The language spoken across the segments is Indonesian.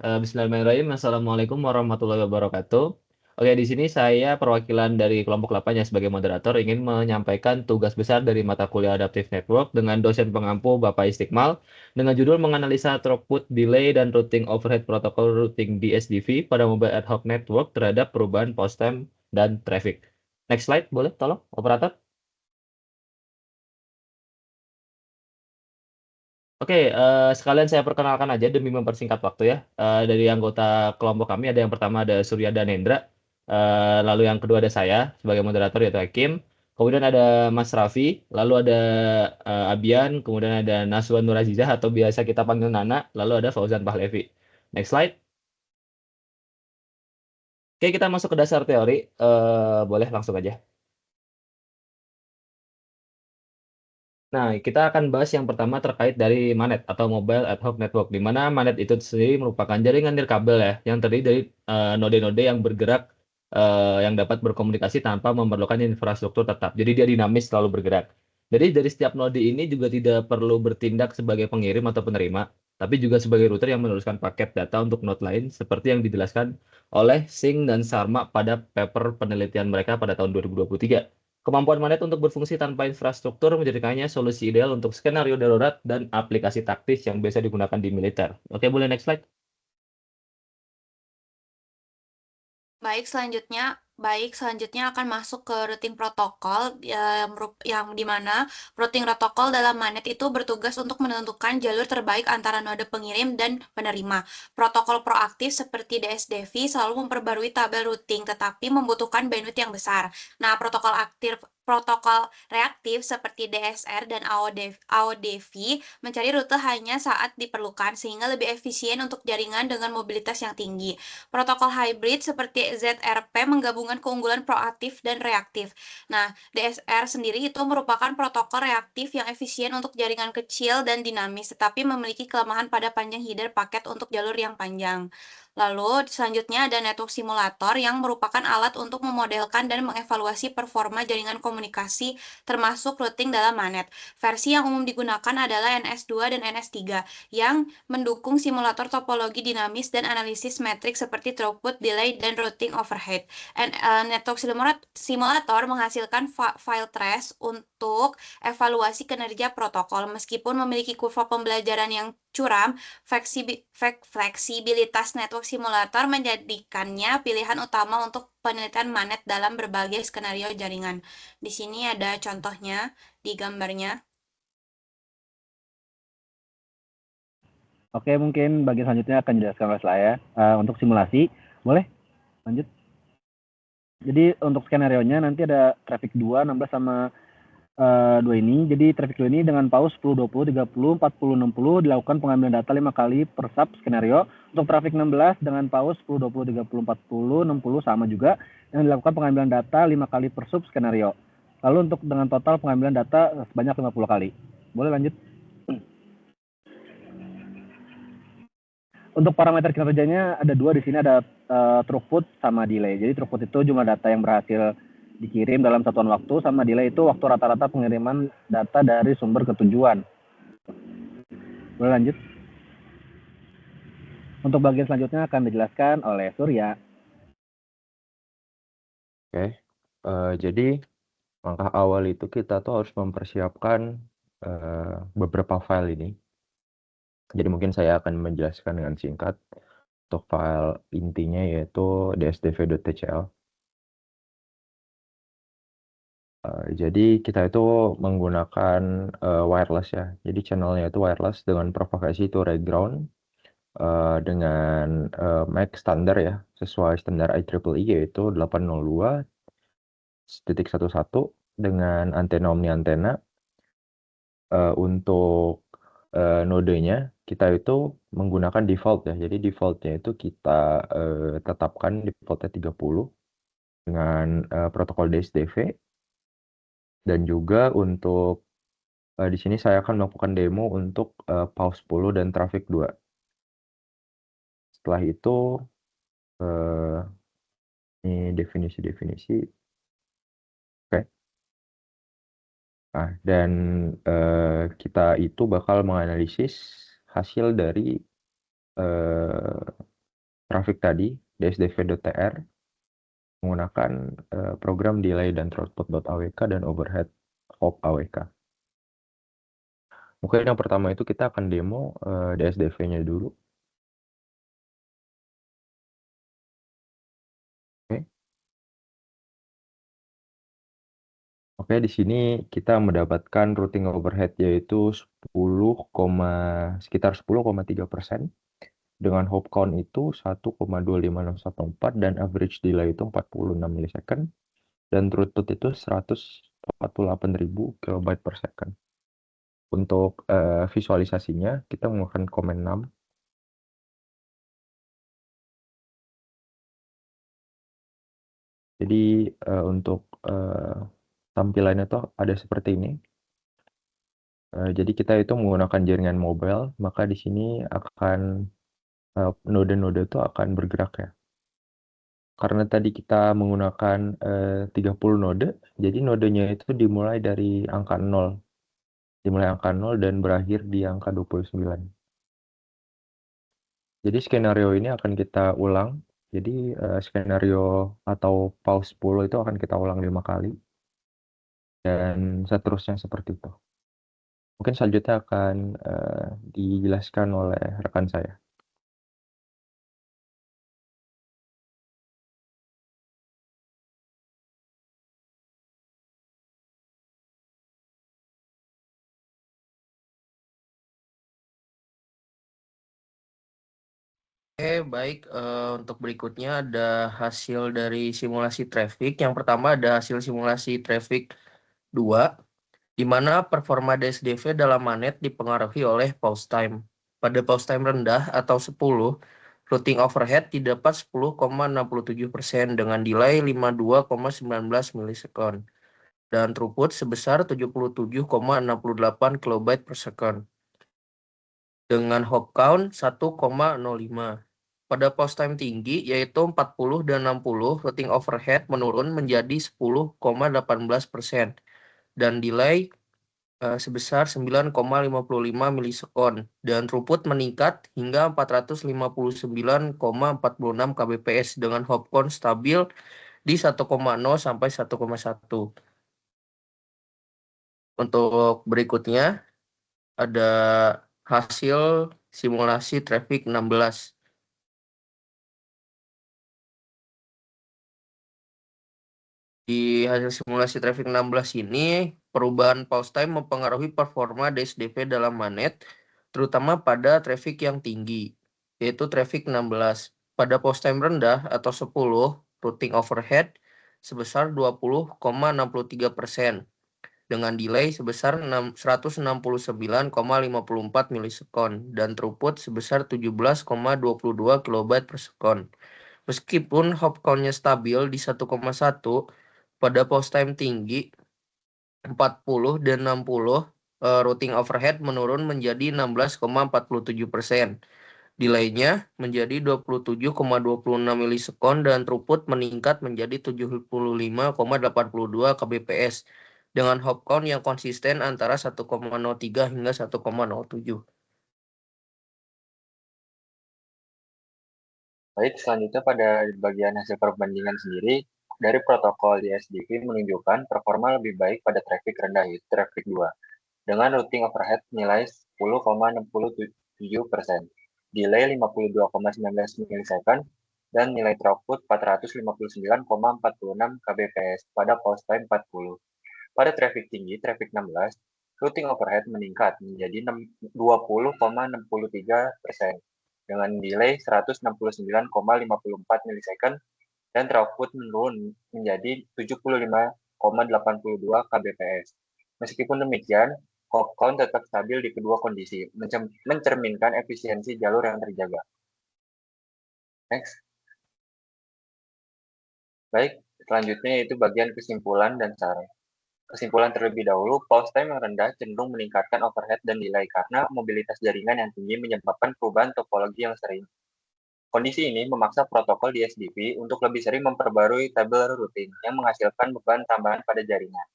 Bismillahirrahmanirrahim. Assalamualaikum warahmatullahi wabarakatuh. Oke, di sini saya perwakilan dari kelompok 8 ya sebagai moderator ingin menyampaikan tugas besar dari mata kuliah Adaptive Network dengan dosen pengampu Bapak Istiqmal dengan judul menganalisa throughput, delay, dan routing overhead protokol routing DSDV pada mobile ad hoc network terhadap perubahan post time dan traffic. Next slide, boleh tolong, operator? Oke, sekalian saya perkenalkan aja demi mempersingkat waktu ya. Dari anggota kelompok kami ada yang pertama ada Surya Danendra, lalu yang kedua ada saya sebagai moderator yaitu Hakim, kemudian ada Mas Raffi, lalu ada Abian, kemudian ada Naswan Nurazizah atau biasa kita panggil Nana, lalu ada Fauzan Pahlevi. Next slide. Oke, kita masuk ke dasar teori. Boleh langsung aja. Nah, kita akan bahas yang pertama terkait dari Manet atau Mobile Ad Hoc Network, di mana Manet itu sendiri merupakan jaringan nirkabel ya, yang terdiri dari node-node yang bergerak, yang dapat berkomunikasi tanpa memerlukan infrastruktur tetap. Jadi dia dinamis selalu bergerak. Jadi dari setiap node ini juga tidak perlu bertindak sebagai pengirim atau penerima, tapi juga sebagai router yang meneruskan paket data untuk node lain, seperti yang dijelaskan oleh Singh dan Sharma pada paper penelitian mereka pada tahun 2023. Kemampuan Manet untuk berfungsi tanpa infrastruktur menjadikannya solusi ideal untuk skenario darurat dan aplikasi taktis yang biasa digunakan di militer. Oke, boleh next slide. Selanjutnya akan masuk ke routing protokol yang di mana routing protokol dalam Manet itu bertugas untuk menentukan jalur terbaik antara node pengirim dan penerima. Protokol proaktif seperti DSDV selalu memperbarui tabel routing tetapi membutuhkan bandwidth yang besar. Nah, protokol reaktif seperti DSR dan AODV mencari rute hanya saat diperlukan sehingga lebih efisien untuk jaringan dengan mobilitas yang tinggi. Protokol hybrid seperti ZRP menggabungkan keunggulan proaktif dan reaktif. Nah, DSR sendiri itu merupakan protokol reaktif yang efisien untuk jaringan kecil dan dinamis, tetapi memiliki kelemahan pada panjang header paket untuk jalur yang panjang. Lalu, selanjutnya ada network simulator yang merupakan alat untuk memodelkan dan mengevaluasi performa jaringan komunikasi termasuk routing dalam Manet. Versi yang umum digunakan adalah NS2 dan NS3 yang mendukung simulator topologi dinamis dan analisis metrik seperti throughput, delay, dan routing overhead. Network simulator menghasilkan file trace untuk evaluasi kinerja protokol. Meskipun memiliki kurva pembelajaran yang curam, fleksibilitas network simulator menjadikannya pilihan utama untuk penelitian Manet dalam berbagai skenario jaringan. Di sini ada contohnya di gambarnya. Oke, mungkin bagian selanjutnya akan dijelaskan oleh saya untuk simulasi. Boleh? Lanjut. Jadi untuk skenario-nya nanti ada traffic 2, 16 sama 2 ini. Jadi traffic 2 ini dengan pause 10, 20, 30, 40, 60 dilakukan pengambilan data 5 kali per sub skenario. Untuk traffic 16 dengan pause 10, 20, 30, 40, 60 sama juga yang dilakukan pengambilan data 5 kali per sub skenario. Lalu untuk dengan total pengambilan data sebanyak 50 kali. Boleh lanjut? Untuk parameter kinerjanya ada dua di sini, ada throughput sama delay. Jadi throughput itu jumlah data yang berhasil dikirim dalam satuan waktu, sama delay itu waktu rata-rata pengiriman data dari sumber ke tujuan. Boleh lanjut? Untuk bagian selanjutnya akan dijelaskan oleh Surya. Oke, jadi langkah awal itu kita tuh harus mempersiapkan beberapa file ini. Jadi mungkin saya akan menjelaskan dengan singkat. Untuk file intinya yaitu dsdv.tcl. Jadi kita itu menggunakan wireless ya. Jadi channelnya itu wireless dengan propagasi itu rate ground dengan MAC standar ya, sesuai standar IEEE yaitu 802.11 dengan antena omni antena. Untuk nodenya kita itu menggunakan default ya. Jadi defaultnya itu kita tetapkan defaultnya 30 dengan protokol DSDV. Dan juga untuk di sini saya akan melakukan demo untuk pause 10 dan traffic 2. Setelah itu ini definisi-definisi. Oke. Nah, dan kita itu bakal menganalisis hasil dari traffic tadi, dsdv.tr, menggunakan program delay dan throughput.awk dan overhead hop awk. Mungkin yang pertama itu kita akan demo DSDV-nya dulu. Oke, di sini kita mendapatkan routing overhead yaitu sekitar 10,3%. Dengan hop count itu 1,25614 dan average delay itu 46 milisecond. Dan throughput itu 148.000 kilobyte per second. Untuk visualisasinya, kita menggunakan command 6. Jadi untuk tampilannya tuh ada seperti ini. Jadi kita itu menggunakan jaringan mobile, maka di sini akan node-node itu akan bergerak ya. Karena tadi kita menggunakan 30 node, jadi nodenya itu dimulai dari angka 0. Dimulai angka 0 dan berakhir di angka 29. Jadi skenario ini akan kita ulang. Jadi skenario atau pause 10 itu akan kita ulang 5 kali. Dan seterusnya seperti itu. Mungkin selanjutnya akan dijelaskan oleh rekan saya. Oke, baik. Untuk berikutnya ada hasil dari simulasi traffic. Yang pertama ada hasil simulasi traffic 2, di mana performa DSDV dalam manet dipengaruhi oleh pause time. Pada pause time rendah atau 10, routing overhead didapat 10,67% dengan delay 52,19 milisekund dan throughput sebesar 77,68 kilobyte per second dengan hop count 1,05. Pada pause time tinggi, yaitu 40 dan 60, routing overhead menurun menjadi 10,18% dan delay sebesar 9,55 milisekund dan throughput meningkat hingga 459,46 kbps dengan hop count stabil di 1,0 sampai 1,1. Untuk berikutnya ada hasil simulasi traffic 16. Di hasil simulasi traffic 16 ini, perubahan pause time mempengaruhi performa DSDV dalam manet, terutama pada traffic yang tinggi, yaitu traffic 16. Pada pause time rendah atau 10, routing overhead sebesar 20,63%, dengan delay sebesar 169,54 milisekund, dan throughput sebesar 17,22 kilobyte per second. Meskipun hop count-nya stabil di 1,1, pada pause time tinggi 40 dan 60, routing overhead menurun menjadi 16,47%. Delay-nya menjadi 27,26 milisekund dan throughput meningkat menjadi 75,82 kbps dengan hop count yang konsisten antara 1,03 hingga 1,07. Baik, selanjutnya pada bagian hasil perbandingan sendiri, dari protokol DSDV menunjukkan performa lebih baik pada traffic rendah, yaitu traffic 2, dengan routing overhead nilai 10,67%, delay 52,19 milisekund, dan nilai throughput 459,46 kbps pada pause time 40. Pada traffic tinggi, traffic 16, routing overhead meningkat menjadi 20,63%, dengan delay 169,54 milisekund, dan throughput menurun menjadi 75,82 kbps. Meskipun demikian, hop count tetap stabil di kedua kondisi, mencerminkan efisiensi jalur yang terjaga. Next. Baik, selanjutnya yaitu bagian kesimpulan dan saran. Kesimpulan terlebih dahulu, pause time yang rendah cenderung meningkatkan overhead dan delay karena mobilitas jaringan yang tinggi menyebabkan perubahan topologi yang sering. Kondisi ini memaksa protokol DSDV untuk lebih sering memperbarui tabel routing yang menghasilkan beban tambahan pada jaringan.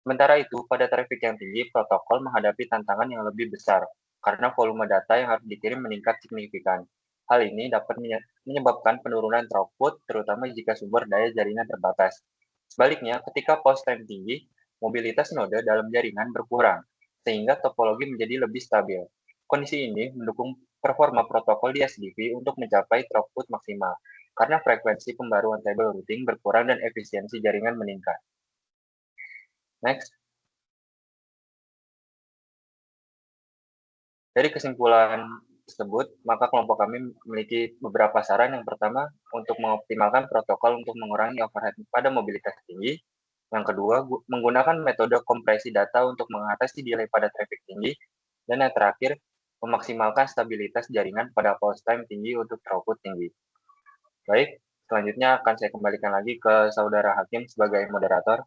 Sementara itu, pada traffic yang tinggi, protokol menghadapi tantangan yang lebih besar karena volume data yang harus dikirim meningkat signifikan. Hal ini dapat menyebabkan penurunan throughput, terutama jika sumber daya jaringan terbatas. Sebaliknya, ketika pause time tinggi, mobilitas node dalam jaringan berkurang, sehingga topologi menjadi lebih stabil. Kondisi ini mendukung performa protokol di SDV untuk mencapai throughput maksimal, karena frekuensi pembaruan table routing berkurang dan efisiensi jaringan meningkat. Next. Dari kesimpulan tersebut, maka kelompok kami memiliki beberapa saran. Yang pertama, untuk mengoptimalkan protokol untuk mengurangi overhead pada mobilitas tinggi. Yang kedua, menggunakan metode kompresi data untuk mengatasi delay pada traffic tinggi. Dan yang terakhir, memaksimalkan stabilitas jaringan pada pause time tinggi untuk throughput tinggi. Baik, selanjutnya akan saya kembalikan lagi ke Saudara Hakim sebagai moderator.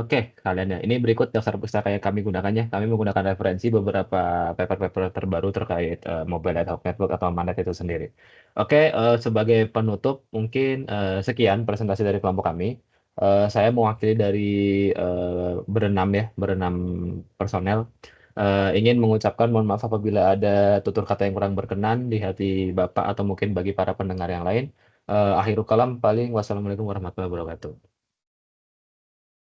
Oke, kalian ya. Ini berikut dasar pustaka yang kami gunakan ya. Kami menggunakan referensi beberapa paper-paper terbaru terkait mobile ad hoc network atau MANET itu sendiri. Oke, sebagai penutup mungkin sekian presentasi dari kelompok kami. Saya mewakili dari berenam personel. Ingin mengucapkan mohon maaf apabila ada tutur kata yang kurang berkenan di hati Bapak atau mungkin bagi para pendengar yang lain. Akhirul kalam paling wassalamualaikum warahmatullahi wabarakatuh.